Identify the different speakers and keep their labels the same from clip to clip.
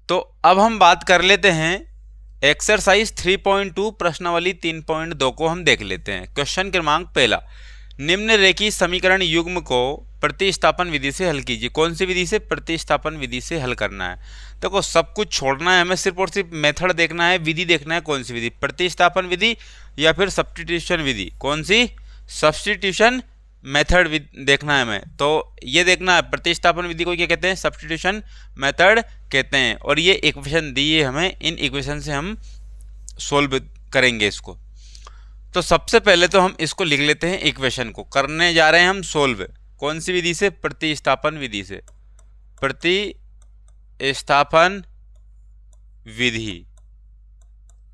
Speaker 1: तो अब हम बात कर लेते हैं एक्सरसाइज 3.2 प्रश्नावली 3.2 को हम देख लेते हैं। क्वेश्चन क्रमांक पहला, निम्न रेखीय समीकरण युग्म को प्रतिस्थापन विधि से हल कीजिए। कौन सी विधि से? प्रतिस्थापन विधि से हल करना है। देखो सब कुछ छोड़ना है, हमें सिर्फ और सिर्फ मेथड देखना है, विधि देखना है। कौन सी विधि? प्रतिस्थापन विधि या फिर सब्स्टिट्यूशन विधि? कौन सी? सब्स्टिट्यूशन मेथड देखना है हमें। तो ये देखना है प्रतिस्थापन विधि को क्या कहते हैं? सब्स्टिट्यूशन मेथड कहते हैं। और ये इक्वेशन दी है हमें, इन इक्वेशन से हम सोल्व करेंगे इसको। तो सबसे पहले तो हम इसको लिख लेते हैं, इक्वेशन को करने जा रहे हैं हम सोल्व। कौन सी विधि से? प्रतिस्थापन विधि से। प्रतिस्थापन विधि,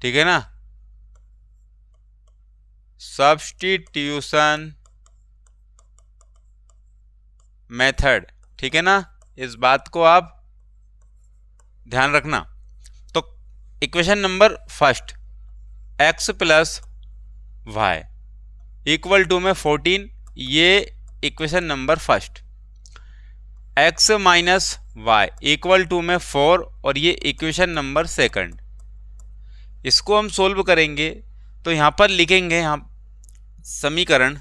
Speaker 1: ठीक है ना। सब्स्टिट्यूशन मेथड, ठीक है ना। इस बात को आप ध्यान रखना। तो equation number first, x plus y equal to में 14, ये equation number first. x minus y equal to में 4, और ये इक्वेशन नंबर सेकंड। इसको हम सोल्व करेंगे तो यहां पर लिखेंगे हम समीकरण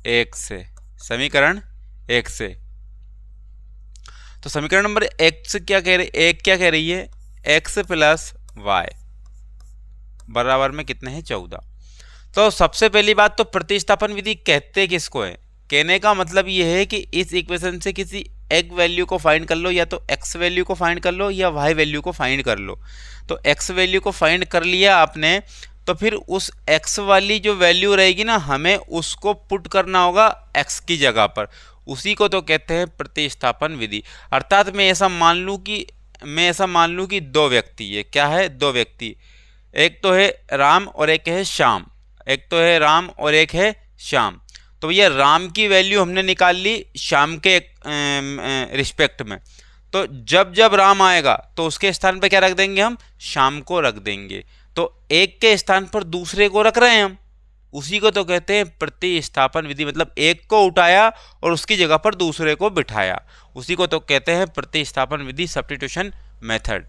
Speaker 1: एक से, समीकरण एक से। तो समीकरण नंबर एक क्या कह रही है? x प्लस वाई बराबर में कितने हैं? 14। तो सबसे पहली बात तो प्रतिस्थापन विधि कहते किसको है? कहने का मतलब ये है कि इस इक्वेशन से किसी एक वैल्यू को फाइंड कर लो, या तो x वैल्यू को फाइंड कर लो या y वैल्यू को फाइंड कर लो। तो x वैल्यू को फाइंड कर लिया आपने, तो फिर उस x वाली जो वैल्यू रहेगी ना, हमें उसको पुट करना होगा x की जगह पर। उसी को तो कहते हैं प्रतिस्थापन विधि। अर्थात मैं ऐसा मान लूँ कि दो व्यक्ति है। क्या है? दो व्यक्ति, एक तो है राम और एक है श्याम। तो ये राम की वैल्यू हमने निकाल ली श्याम के रिस्पेक्ट में। तो जब राम आएगा तो उसके स्थान पर क्या रख देंगे? हम श्याम को रख देंगे। तो एक के स्थान पर दूसरे को रख रहे हैं हम, उसी को तो कहते हैं प्रतिस्थापन विधि। मतलब एक को उठाया और उसकी जगह पर दूसरे को बिठाया, उसी को तो कहते हैं प्रतिस्थापन विधि, सब्स्टिट्यूशन मेथड।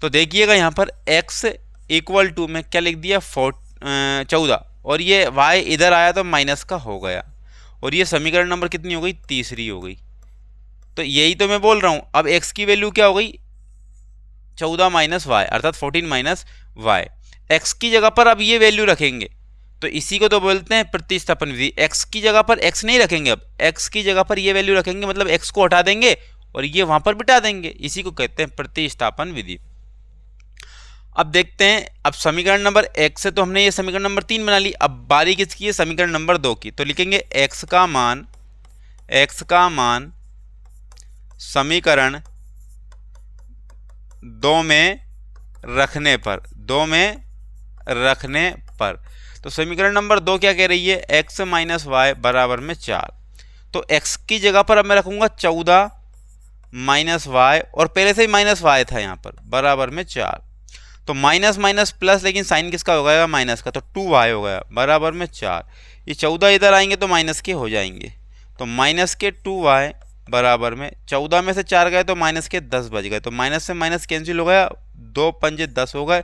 Speaker 1: तो देखिएगा यहाँ पर x इक्वल टू में क्या लिख दिया? 14, और ये y इधर आया तो माइनस का हो गया, और ये समीकरण नंबर कितनी हो गई? तीसरी हो गई। तो यही तो मैं बोल रहा हूँ। अब x की वैल्यू क्या हो गई? 14 माइनस वाई, अर्थात 14 माइनस वाई। x की जगह पर अब ये वैल्यू रखेंगे, तो इसी को तो बोलते हैं प्रतिस्थापन विधि। x की जगह पर x नहीं रखेंगे, अब x की जगह पर ये वैल्यू रखेंगे, मतलब x को हटा देंगे और ये वहां पर बिठा देंगे। इसी को कहते हैं प्रतिस्थापन विधि। अब देखते हैं, अब समीकरण नंबर 1 से तो हमने ये समीकरण नंबर 3 बना ली। अब बारी किसकी है? समीकरण नंबर 2 की। तो लिखेंगे x का मान समीकरण 2 में रखने पर, तो समीकरण नंबर 2 क्या कह रही है? x माइनस वाई बराबर में 4। तो x की जगह पर अब मैं रखूंगा 14 माइनस वाई, और पहले से ही माइनस वाई था यहाँ पर, बराबर में 4। तो माइनस माइनस प्लस, लेकिन साइन किसका हो गया? माइनस का। तो 2y हो गया बराबर में 4। ये 14 इधर आएंगे तो माइनस के हो जाएंगे, तो माइनस के 2y बराबर में 14 में से 4 गए तो माइनस के 10 बच गए। तो माइनस से माइनस कैंसिल हो गया, 2 पंजे 10 हो गए,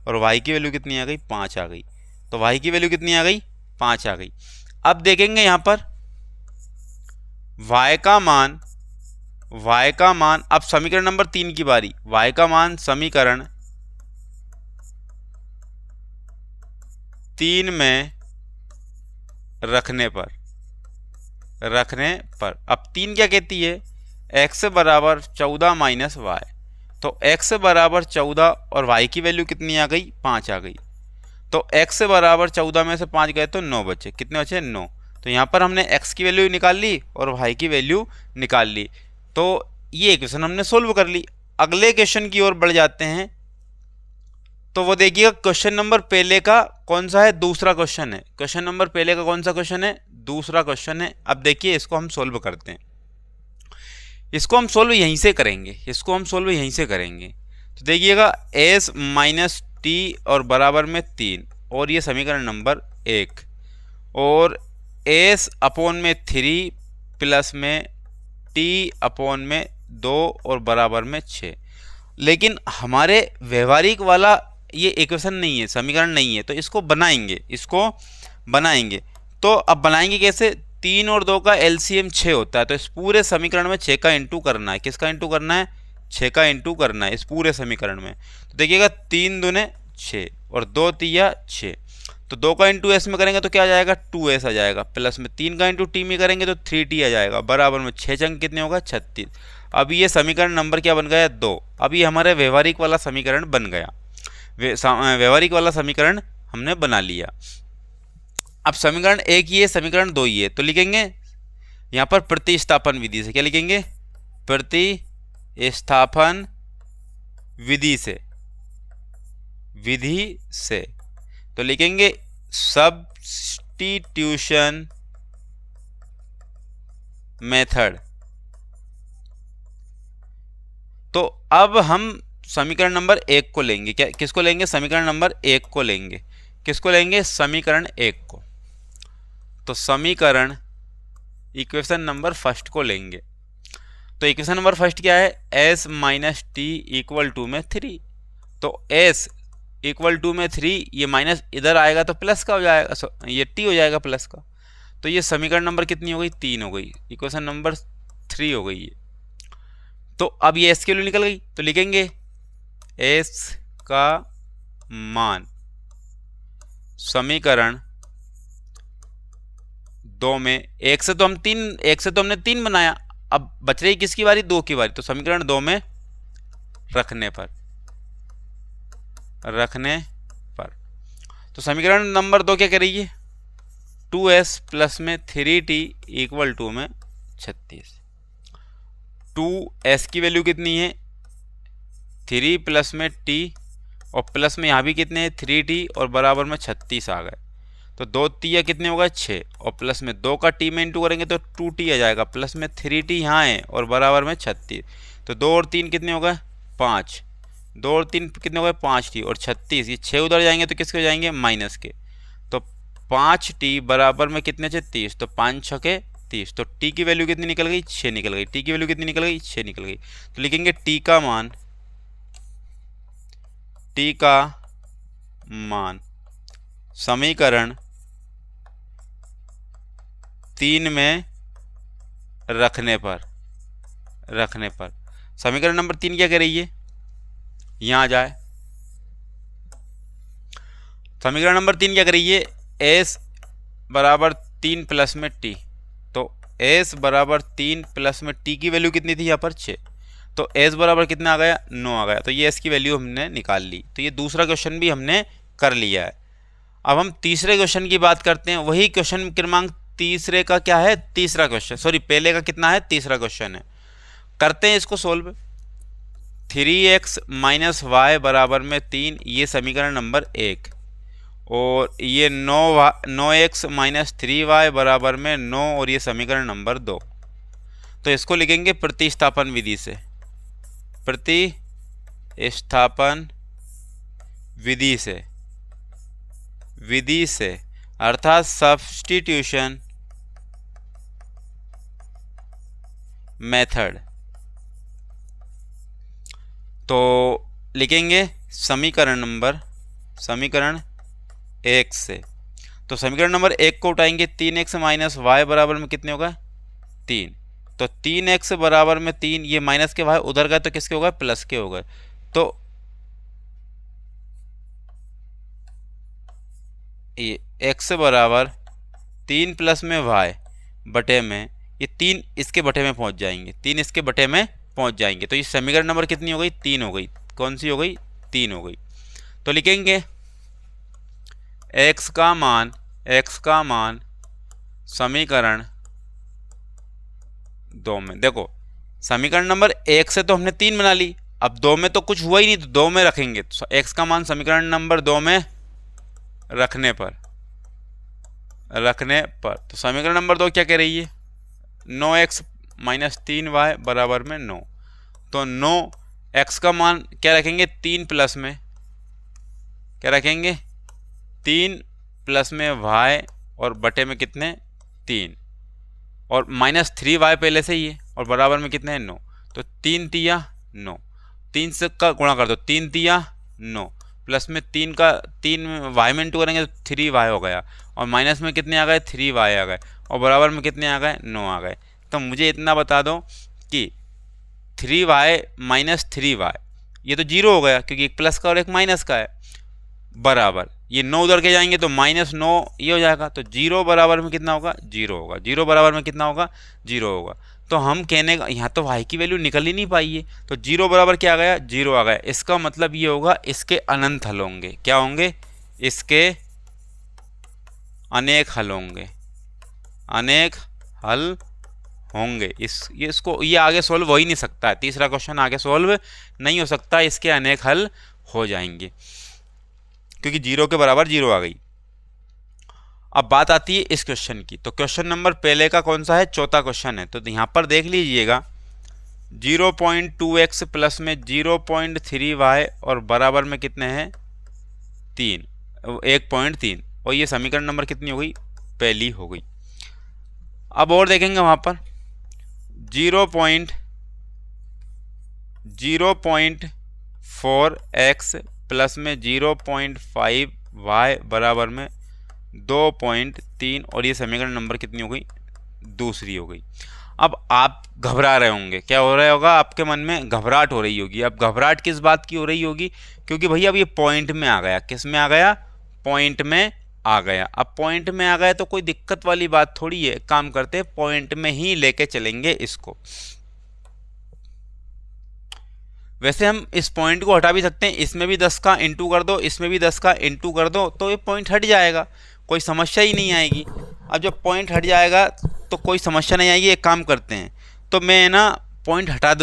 Speaker 1: और y की वैल्यू कितनी आ गई? 5 आ गई। तो y की वैल्यू कितनी आ गई? 5 आ गई। अब देखेंगे यहाँ पर y का मान, अब समीकरण नंबर 3 की बारी। y का मान समीकरण 3 में रखने पर, अब 3 क्या कहती है? x बराबर 14 माइनस वाई। तो x बराबर 14 और y की वैल्यू कितनी आ गई? 5 आ गई। तो x बराबर 14 में से 5 गए तो 9 बचे। कितने बचे? 9। तो यहाँ पर हमने x की वैल्यू निकाल ली और y की वैल्यू निकाल ली। तो ये इक्वेशन हमने सोल्व कर ली। अगले क्वेश्चन की ओर बढ़ जाते हैं। तो वो देखिएगा क्वेश्चन नंबर पहले का कौन सा है? दूसरा क्वेश्चन है। क्वेश्चन नंबर पहले का कौन सा क्वेश्चन है? दूसरा क्वेश्चन है। अब देखिए इसको हम सोल्व करते हैं। इसको हम सोल्व यहीं से करेंगे। तो देखिएगा s माइनस टी और बराबर में 3, और ये समीकरण नंबर 1, और एस अपॉन में 3 प्लस में टी अपॉन में 2 और बराबर में 6। लेकिन हमारे व्यवहारिक वाला ये इक्वेशन नहीं है, समीकरण नहीं है, तो इसको बनाएंगे। तो अब बनाएंगे कैसे? 3 और 2 का एलसीएम 6 होता है, तो इस पूरे समीकरण में 6 का इंटू करना है। किसका इंटू करना है? 6 का इंटू करना है इस पूरे समीकरण में। तो देखिएगा 3 दूने 6 और 2 तिया 6, तो 2 का इंटू एस में करेंगे तो क्या आ जाएगा? 2s आ जाएगा, प्लस में 3 का इंटू टी में करेंगे तो 3t आ जाएगा, बराबर में 6 अंक कितने होगा? 36। अब ये समीकरण नंबर क्या बन गया? 2। अब ये हमारे व्यवहारिक वाला समीकरण बन गया। व्यवहारिक वाला समीकरण हमने बना लिया। अब समीकरण 1 ही है, समीकरण 2 ही है, तो लिखेंगे यहाँ पर प्रतिस्थापन विधि से। क्या लिखेंगे? प्रतिस्थापन विधि से तो लिखेंगे सब्स्टिट्यूशन मेथड। तो अब हम समीकरण नंबर 1 को लेंगे। क्या किसको लेंगे? समीकरण नंबर 1 को लेंगे। किसको लेंगे? समीकरण 1 को। तो समीकरण इक्वेशन नंबर फर्स्ट को लेंगे। तो इक्वेशन नंबर फर्स्ट क्या है? s minus t equal to में 3। तो s इक्वल टू में 3, ये माइनस इधर आएगा तो प्लस का हो जाएगा, ये t हो जाएगा प्लस का। तो ये समीकरण नंबर कितनी हो गई? 3 हो गई, इक्वेशन नंबर 3 हो गई है। तो अब ये s के लिए निकल गई, तो लिखेंगे s का मान समीकरण 2 में, एक से तो हमने 3 बनाया, अब बच रही किसकी बारी? 2 की बारी। तो समीकरण 2 में रखने पर तो समीकरण नंबर 2 क्या करेंगे? 2s प्लस में 3t इक्वल टू में 36। 2s की वैल्यू कितनी है? 3 प्लस में t और प्लस में यहाँ भी कितने हैं? 3t और बराबर में 36 आ गए। तो 2 तिया कितने होगा? 6 और प्लस में 2 का t में इंटू करेंगे तो 2t आ जाएगा, प्लस में 3t यहाँ है और बराबर में 36। तो 2 और 3 कितने हो गए? 5। 2 और 3 कितने हो गए? 5t और 36, ये 6 उधर जाएंगे तो किसके हो जाएंगे? माइनस के। तो 5t बराबर में कितने थे? 30। तो 5 छके 30। तो t की वैल्यू कितनी निकल गई? 6 निकल गई। t की वैल्यू कितनी निकल गई? 6 निकल गई। तो लिखेंगे t का मान समीकरण 3 में रखने पर समीकरण नंबर 3 क्या करिए? यहां आ जाए। समीकरण नंबर 3 क्या करिए? s बराबर 3 प्लस में t। तो s बराबर 3 प्लस में t की वैल्यू कितनी थी यहाँ पर? 6। तो s बराबर कितना आ गया? 9 आ गया। तो ये s की वैल्यू हमने निकाल ली। तो ये दूसरा क्वेश्चन भी हमने कर लिया है। अब हम तीसरे क्वेश्चन की बात करते हैं। वही क्वेश्चन क्रमांक तीसरे का क्या है? तीसरा क्वेश्चन, सॉरी पहले का कितना है? तीसरा क्वेश्चन है। करते हैं इसको सोल्व। 3x माइनस वाई बराबर में 3, ये समीकरण नंबर 1, और ये 9x माइनस 3y बराबर में 9, और ये समीकरण नंबर 2। तो इसको लिखेंगे प्रतिस्थापन विधि से अर्थात सब्स्टिट्यूशन मेथड। तो लिखेंगे समीकरण 1 से। तो समीकरण नंबर 1 को उठाएंगे, 3x माइनस वाई बराबर में कितने होगा? 3। तो 3x बराबर में 3, ये माइनस के वाई उधर गए तो किसके हो गए? प्लस के हो गए। तो ये x बराबर 3 प्लस में y बटे में, ये 3 इसके बटे में पहुंच जाएंगे, 3 इसके बटे में पहुंच जाएंगे। तो ये समीकरण नंबर कितनी हो गई? 3 हो गई। कौन सी हो गई? 3 हो गई। तो लिखेंगे x का मान समीकरण 2 में। देखो समीकरण नंबर 1 से तो हमने 3 बना ली, अब 2 में तो कुछ हुआ ही नहीं, तो 2 में रखेंगे। तो x का मान समीकरण नंबर 2 में रखने पर तो समीकरण नंबर 2 क्या कह रही है? 9x माइनस 3y बराबर में 9। तो 9x का मान क्या रखेंगे? 3 प्लस में क्या रखेंगे? 3 प्लस में y और बटे में कितने? 3 और -3y पहले से ही है और बराबर में कितने हैं 9। तो 3 तिया 9, 3 से का गुणा कर दो, 3 तिया 9 प्लस में 3 वाई में इंटू करेंगे तो 3y हो गया और माइनस में कितने आ गए 3y आ गए और बराबर में कितने आ गए 9 आ गए। तो मुझे इतना बता दो कि 3y माइनस 3y ये तो 0 हो गया क्योंकि एक प्लस का और एक माइनस का है, बराबर ये 9 उधर के जाएंगे तो -9 ये हो जाएगा। तो 0 बराबर में कितना होगा 0 होगा, 0 बराबर में कितना होगा 0 होगा। तो हम कहने का यहाँ तो y की वैल्यू निकल ही नहीं पाई है, तो 0 बराबर क्या आ गया 0 आ गया। इसका मतलब ये होगा इसके अनंत हल होंगे। क्या होंगे? इसके अनेक हल होंगे, अनेक हल होंगे। ये आगे सॉल्व हो ही नहीं सकता है, तीसरा क्वेश्चन आगे सॉल्व नहीं हो सकता, इसके अनेक हल हो जाएंगे क्योंकि 0 के बराबर 0 आ गई। अब बात आती है इस क्वेश्चन की। तो क्वेश्चन नंबर पहले का कौन सा है? चौथा क्वेश्चन है। तो यहाँ पर देख लीजिएगा 0.2x प्लस में 0.3y और बराबर में कितने हैं 3, 1.3 और ये समीकरण नंबर कितनी हो गई? पहली हो गई। अब और देखेंगे वहाँ पर 0.4x प्लस में 0.5y बराबर में 2.3 और ये समीकरण नंबर कितनी हो गई? दूसरी हो गई। अब आप घबरा रहे होंगे, क्या हो रहा होगा आपके मन में? घबराहट हो रही होगी। अब घबराहट किस बात की हो रही होगी? क्योंकि भैया अब ये पॉइंट में आ गया। किस में आ गया? पॉइंट में आ गया। अब पॉइंट में आ गया तो कोई दिक्कत वाली बात थोड़ी है। काम करते हैं पॉइंट में ही लेके चलेंगे इसको। वैसे हम इस पॉइंट को हटा भी सकते हैं, इसमें भी 10 का इंटू कर दो, इसमें भी 10 का इंटू कर दो तो ये पॉइंट हट जाएगा, कोई समस्या ही नहीं आएगी। अब जब पॉइंट हट जाएगा तो कोई समस्या नहीं आएगी। एक काम करते हैं, तो मैं ना पॉइंट हटा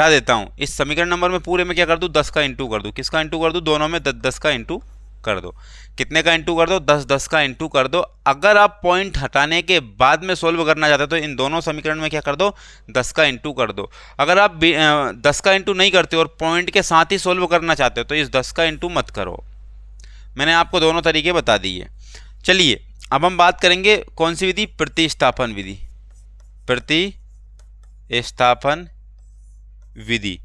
Speaker 1: देता हूँ। इस समीकरण नंबर में पूरे में क्या कर दूँ? 10 का इंटू कर दूँ। किसका इंटू कर दूँ? दोनों में 10 का इंटू कर दो। कितने का इंटू कर दो? 10 का इंटू कर दो। अगर आप पॉइंट हटाने के बाद में सोल्व करना चाहते हो तो इन दोनों समीकरण में क्या कर दो? 10 का इंटू कर दो। अगर आप 10 का इंटू नहीं करते और पॉइंट के साथ ही सोल्व करना चाहते हो तो इस 10 का इंटू मत करो। मैंने आपको दोनों तरीके बता दिए। चलिए अब हम बात करेंगे कौन सी विधि? प्रतिस्थापन विधि। प्रतिस्थापन विधि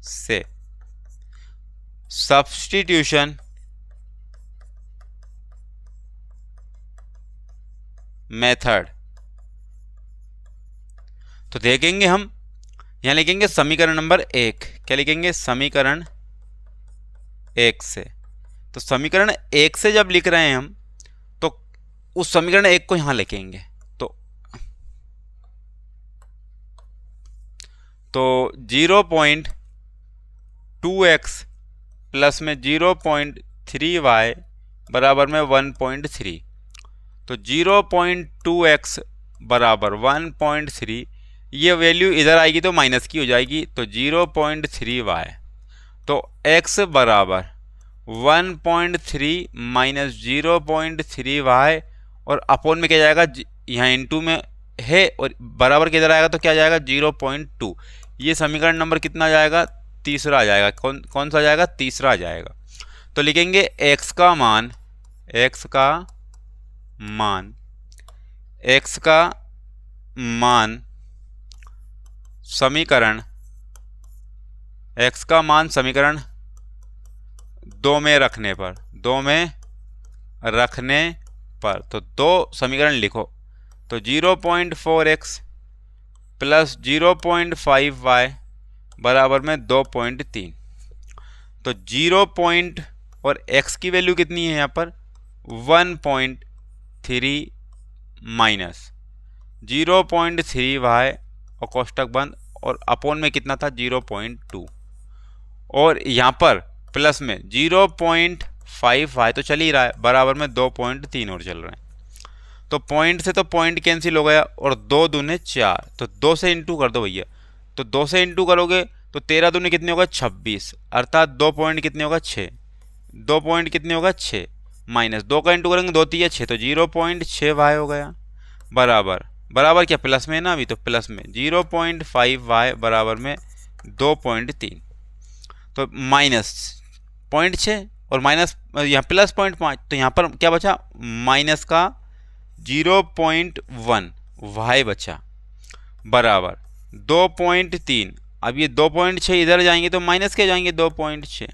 Speaker 1: से सब्स्टिट्यूशन मेथड। तो देखेंगे हम यहां लिखेंगे समीकरण नंबर 1। क्या लिखेंगे? समीकरण 1 से। तो समीकरण 1 से जब लिख रहे हैं हम तो उस समीकरण 1 को यहां लिखेंगे। तो 0.2x प्लस में 0.3y बराबर में 1.3। तो 0.2x बराबर 1.3, ये वैल्यू इधर आएगी तो माइनस की हो जाएगी। तो 0.3y, तो x बराबर 1.3 माइनस 0.3y और अपोन में क्या जाएगा? यहाँ इंटू में है और बराबर किधर आएगा तो क्या जाएगा? 0.2। ये समीकरण नंबर कितना जाएगा? तीसरा आ जाएगा। कौन सा आ जाएगा? तीसरा आ जाएगा। तो लिखेंगे x का मान, x का मान समीकरण, x का मान समीकरण 2 में रखने पर, तो 2 समीकरण लिखो। तो 0.4x प्लस 0.5y बराबर में 2.3। तो 0 और x की वैल्यू कितनी है यहाँ पर? 1.3 माइनस 0.3y और कोष्टक बंद और अपोन में कितना था? 0.2 और यहाँ पर प्लस में 0.5y तो चल ही रहा है बराबर में 2.3 और चल रहे हैं। तो पॉइंट से तो पॉइंट कैंसिल हो गया और 2 दूने 4, तो 2 से इंटू कर दो भैया। तो 2 से इंटू करोगे तो 13 दूने कितने होगा? 26, अर्थात 2 पॉइंट कितने होगा? 6। 2 पॉइंट कितने होगा? 6 माइनस 2 का इंटू करेंगे 2 3 6, तो 0.6y हो गया बराबर क्या? प्लस में है ना अभी, तो प्लस में 0.5y बराबर में 2.3। तो माइनस 0.6 और माइनस यहाँ प्लस 0.5, तो यहाँ पर क्या बचा? माइनस का 0.1 वाई बचा बराबर 2.3। अब ये 2.6 इधर जाएंगे तो माइनस के जाएंगे 2.6,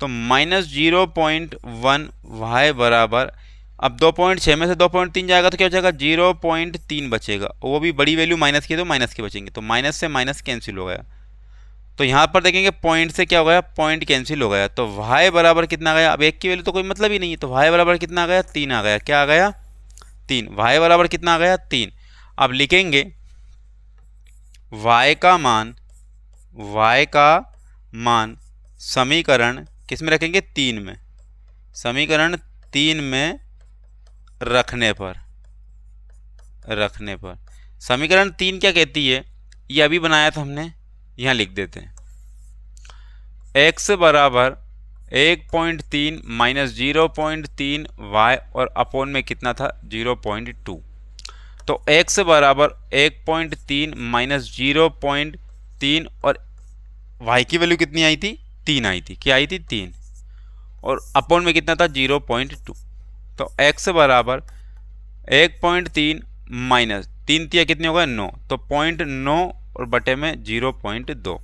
Speaker 1: तो -0.1 वाई बराबर, अब 2.6 में से 2.3 जाएगा तो क्या बचेगा 0.3 बचेगा, वो भी बड़ी वैल्यू माइनस की तो माइनस के बचेंगे, तो माइनस से माइनस कैंसिल हो गया। तो यहाँ पर देखेंगे पॉइंट से क्या हो गया, पॉइंट कैंसिल हो गया, तो वाई बराबर कितना आ गया, अब एक की वैल्यू तो कोई मतलब ही नहीं है, तो वाई बराबर कितना आ गया 3 आ गया। क्या आ गया 3। वाई बराबर कितना आ गया 3। अब लिखेंगे y का मान समीकरण किस में रखेंगे 3 में, समीकरण 3 में रखने पर समीकरण 3 क्या कहती है, ये अभी बनाया था हमने, यहाँ लिख देते हैं। x बराबर 1.3 माइनस 0.3 y और अपोन में कितना था 0.2, तो x बराबर 1.3 माइनस 0.3 और y की वैल्यू कितनी आई थी 3 आई थी। क्या आई थी 3, और अपोन में कितना था 0.2, तो x बराबर 1.3 माइनस 3 तिया कितने हो गए 9, तो 0.9 और बटे में 0.2,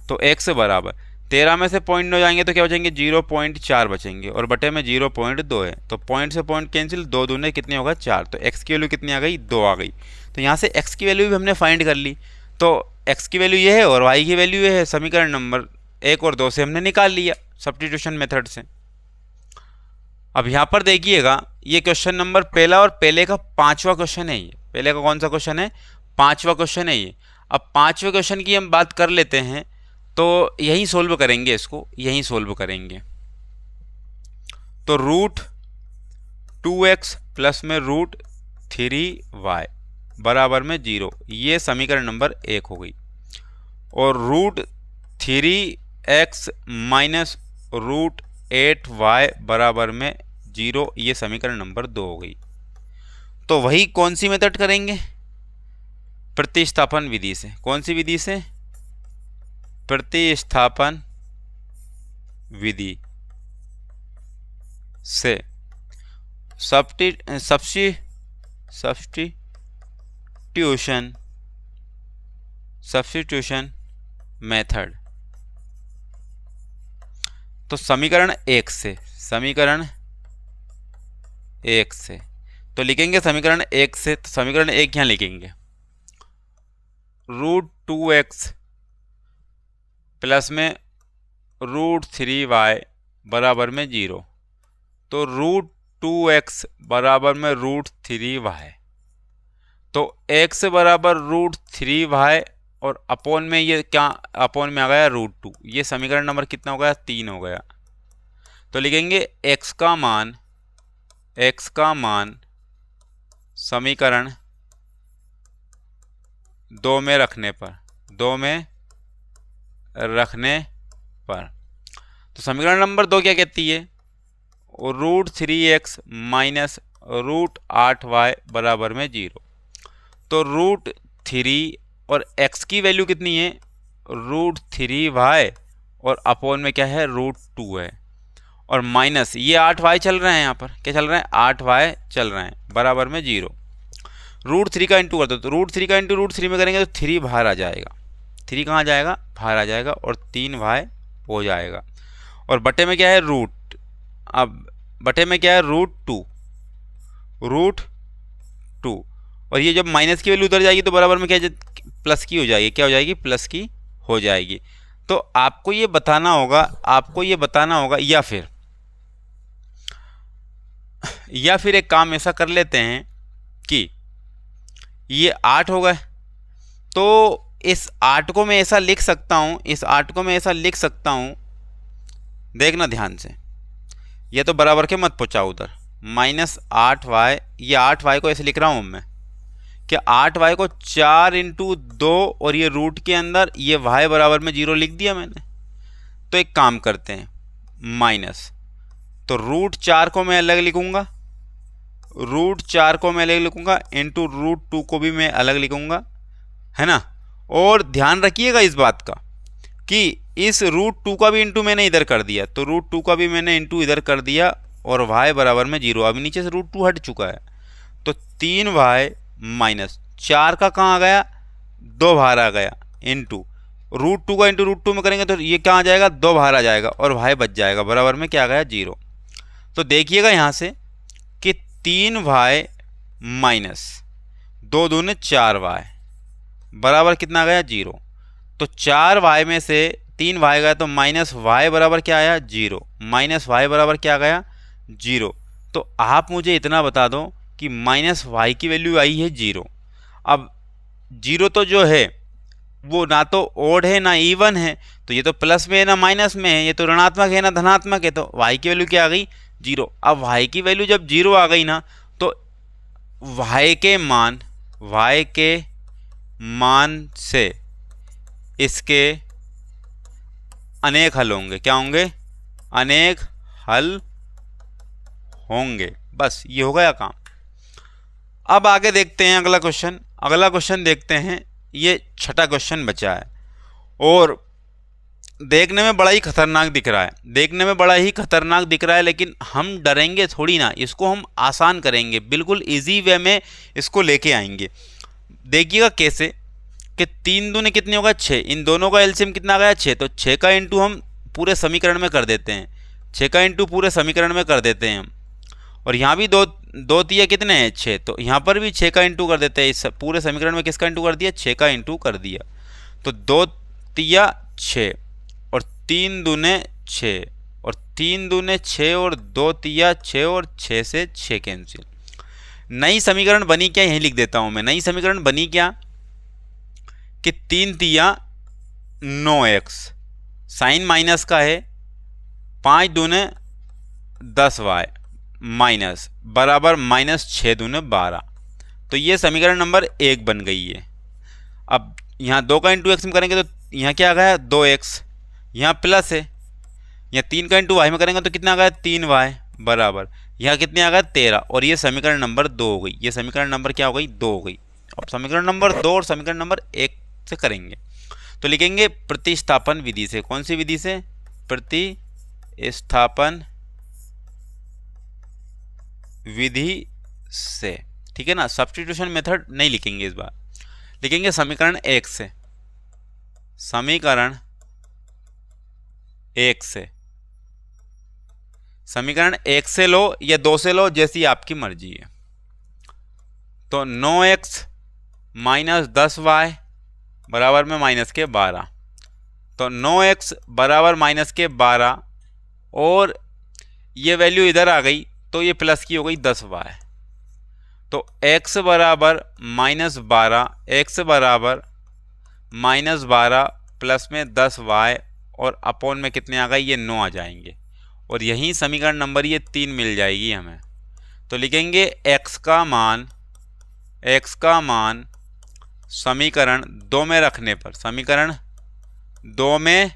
Speaker 1: तो x बराबर 13 में से 0.9 जाएंगे तो क्या बचेंगे 0.4 बचेंगे, और बटे में 0.2 है, तो पॉइंट से पॉइंट कैंसिल, 2 दूने कितने होगा 4, तो x की वैल्यू कितनी आ गई 2 आ गई। तो यहाँ से x की वैल्यू भी हमने फाइंड कर ली, तो x की वैल्यू ये है और y की वैल्यू ये है, समीकरण नंबर 1 और 2 से हमने निकाल लिया सब्स्टिट्यूशन मेथड से। अब यहाँ पर देखिएगा ये क्वेश्चन नंबर पहला और पहले का 5वां क्वेश्चन है, ये पहले का कौन सा क्वेश्चन है 5वां क्वेश्चन है ये। अब 5वें क्वेश्चन की हम बात कर लेते हैं, तो यही सोल्व करेंगे, इसको यही सोल्व करेंगे। तो √2x प्लस में √3y बराबर में 0, ये समीकरण नंबर 1 हो गई, और √3x माइनस √8y बराबर में 0, ये समीकरण नंबर 2 हो गई। तो वही कौन सी मेथड करेंगे, प्रतिस्थापन विधि से। कौन सी विधि से, प्रतिस्थापन विधि से, सब्स्टिट्यूशन मेथड। तो समीकरण 1 से, समीकरण 1 से तो लिखेंगे समीकरण 1 से, तो समीकरण 1 यहाँ लिखेंगे √2x प्लस में √3y बराबर में 0, तो √2x बराबर में √3y, तो x बराबर √3y और अपोन में ये क्या, अपोन में आ गया √2, ये समीकरण नंबर कितना हो गया 3 हो गया। तो लिखेंगे x का मान समीकरण 2 में रखने पर, तो समीकरण नंबर 2 क्या कहती है, √3x माइनस √8y बराबर में 0, तो √3 और x की वैल्यू कितनी है √3y और अपोन में क्या है √2 है, और माइनस ये 8y चल रहे हैं, यहाँ पर क्या चल रहे हैं 8y चल रहे हैं, बराबर में 0। √3 का इंटू कर दो, तो √3 का इंटू √3 में करेंगे तो 3 बाहर आ जाएगा, 3 कहाँ जाएगा बाहर आ जाएगा, और 3y हो जाएगा, और बटे में क्या है रूट, अब बटे में क्या है √2, और ये जब माइनस की वैल्यू उधर जाएगी तो बराबर में क्या प्लस की हो जाएगी, क्या हो जाएगी प्लस की हो जाएगी। तो आपको ये बताना होगा, या फिर एक काम ऐसा कर लेते हैं कि ये 8 हो गए, तो इस 8 को मैं ऐसा लिख सकता हूँ, देखना ध्यान से, ये तो बराबर के मत पहुँचाओ उधर, -8y, ये 8y को ऐसे लिख रहा हूँ मैं कि 8y को 4 × 2 और ये रूट के अंदर ये y बराबर में 0 लिख दिया मैंने। तो एक काम करते हैं, माइनस, तो √4 को मैं अलग लिखूंगा, इंटू √2 को भी मैं अलग लिखूंगा, है ना। और ध्यान रखिएगा इस बात का कि इस √2 का भी इंटू मैंने इधर कर दिया, तो √2 का भी मैंने इंटू इधर कर दिया, और y बराबर में 0, अभी नीचे से √2 हट चुका है, तो 3y माइनस 4 का कहाँ आ गया, 2 बाहर आ गया, इंटू √2 का इंटू √2 में करेंगे तो ये क्या आ जाएगा, 2 बाहर आ जाएगा और y बच जाएगा, बराबर में क्या आ गया 0। तो देखिएगा यहाँ से कि 3y माइनस 2 दूने 4y बराबर कितना आ गया 0। तो 4y में से 3y गया तो माइनस y बराबर क्या आया 0, माइनस y बराबर क्या आ गया 0। तो आप मुझे इतना बता दो कि माइनस y की वैल्यू आई है 0। अब 0 तो जो है वो ना तो ओड है ना इवन है, तो ये तो प्लस में है ना माइनस में है, ये तो ऋणात्मक है ना धनात्मक है, तो y की वैल्यू क्या आ गई 0। अब y की वैल्यू जब 0 आ गई ना तो y के मान से इसके अनेक हल होंगे, क्या होंगे, अनेक हल होंगे। बस ये हो गया काम। अब आगे देखते हैं अगला क्वेश्चन देखते हैं। ये छठा क्वेश्चन बचा है और देखने में बड़ा ही खतरनाक दिख रहा है, लेकिन हम डरेंगे थोड़ी ना, इसको हम आसान करेंगे, बिल्कुल इजी वे में इसको लेके आएंगे। देखिएगा कैसे कि 3 दूने कितने होगा 6, इन दोनों का एलसीएम कितना आ गया 6, तो 6 का इंटू हम पूरे समीकरण में कर देते हैं, 6 का इंटू पूरे समीकरण में कर देते हैं हम। और यहाँ भी दो तिया कितने हैं 6, तो यहाँ पर भी 6 का इंटू कर देते हैं। इस पूरे समीकरण में किसका इंटू कर दिया, 6 का इंटू कर दिया। तो 2 तिया 6 और 3 दूने 6 और 3 दूने 6 और 2 तिया 6 और 6 से 6 कैंसिल। नई समीकरण बनी क्या, यहीं लिख देता हूँ मैं। नई समीकरण बनी क्या कि 3 तिया 9x, साइन माइनस का है, 5 दूने 10y माइनस बराबर माइनस 6 दूने 12। तो ये समीकरण नंबर 1 बन गई है। अब यहाँ 2 का इंटू एक्स में करेंगे तो यहाँ क्या आ गया 2x, यहाँ प्लस है, यहाँ 3 का इंटू वाई में करेंगे तो कितना आ गया 3y बराबर यहाँ कितने आ गया 13, और ये समीकरण नंबर 2 हो गई। ये समीकरण नंबर क्या हो गई 2 हो गई। अब समीकरण नंबर 2 और समीकरण नंबर 1 से करेंगे तो लिखेंगे प्रतिस्थापन विधि से। कौन सी विधि से, प्रतिस्थापन विधि से, ठीक है ना। सब्स्टिट्यूशन मेथड नहीं लिखेंगे इस बार, लिखेंगे समीकरण 1 से, समीकरण 1 से। समीकरण 1 से लो या 2 से लो, जैसी आपकी मर्जी है। तो 9x माइनस 10y बराबर में माइनस के 12, तो 9x बराबर माइनस के 12 और ये वैल्यू इधर आ गई तो ये प्लस की हो गई 10y। तो x बराबर माइनस 12, x बराबर माइनस 12 प्लस में 10y और अपॉन में कितने आ गए ये 9 आ जाएंगे, और यही समीकरण नंबर ये 3 मिल जाएगी हमें। तो लिखेंगे x का मान समीकरण 2 में रखने पर, समीकरण 2 में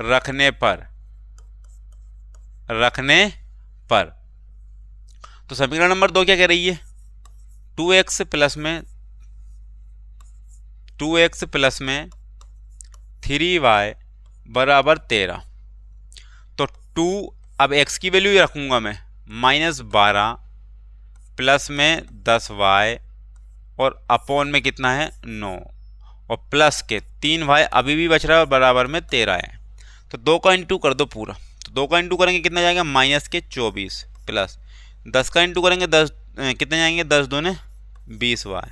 Speaker 1: रखने पर तो समीकरण नंबर 2 क्या कह रही है 2x प्लस में 3y बराबर 13। तो 2, अब x की वैल्यू रखूंगा मैं माइनस 12 प्लस में 10y और अपॉन में कितना है 9 और प्लस के 3y अभी भी बच रहा है और बराबर में 13 है। तो 2 का इंटू कर दो पूरा, तो 2 का इंटू करेंगे कितना जाएगा माइनस के 24 प्लस 10 का इंटू करेंगे 10 कितने जाएंगे 10 दूने 20y।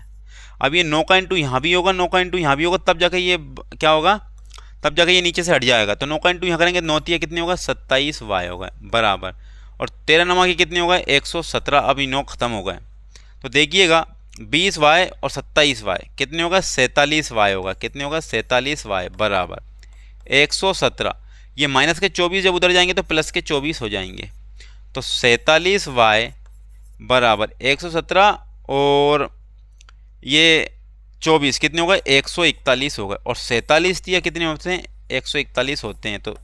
Speaker 1: अब ये 9 का इंटू यहाँ भी होगा, 9 का इंटू यहाँ भी होगा, तब जाके ये क्या होगा, तब जाके ये नीचे से हट जाएगा। तो 9 का इंटू यहाँ करेंगे 9 तिया कितने होगा 27y होगा बराबर, और 13 नमा के कितने होगा 117। अभी 9 खत्म हो गए तो देखिएगा 20y और 27y कितने होगा 47y होगा, कितने होगा 47y बराबर 117। ये माइनस के 24 जब उधर जाएंगे तो प्लस के 24 हो जाएंगे। तो 47y बराबर 117 और ये 24 कितने होगा 141 होगा, और 47 या कितने होते हैं 141 होते हैं। तो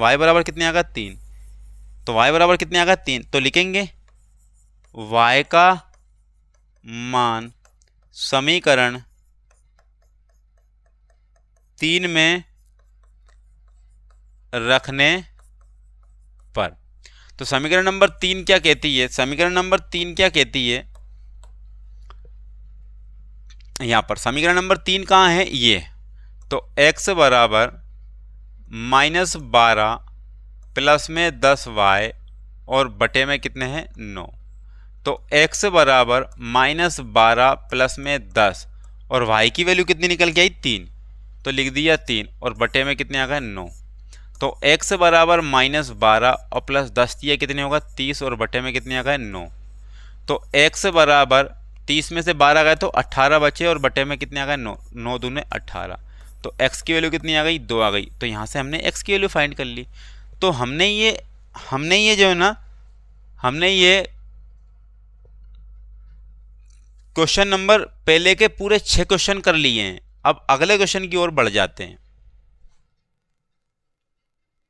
Speaker 1: y बराबर कितने आएगा 3, तो y बराबर कितने आएगा 3। तो लिखेंगे y का मान समीकरण 3 में रखने पर। तो समीकरण नंबर 3 क्या कहती है, समीकरण नंबर 3 क्या कहती है यहाँ पर समीकरण नंबर 3 कहाँ है, ये। तो x बराबर -12 प्लस में 10y और बटे में कितने हैं 9। तो x बराबर -12 प्लस में 10 और y की वैल्यू कितनी निकल के आई 3, तो लिख दिया 3 और बटे में कितने आ गए 9। तो x बराबर -12 और प्लस 10 दिया कितने होगा 30 और बटे में कितने आ गए 9। तो x बराबर 30 में से 12 गए तो 18 बचे और बटे में कितने आ गए 9, 9 दूने 18। तो x की वैल्यू कितनी आ गई 2 आ गई। तो यहाँ से हमने x की वैल्यू फाइंड कर ली। तो हमने ये जो है ना, हमने ये क्वेश्चन नंबर पहले के पूरे 6 क्वेश्चन कर लिए हैं। अब अगले क्वेश्चन की ओर बढ़ जाते हैं।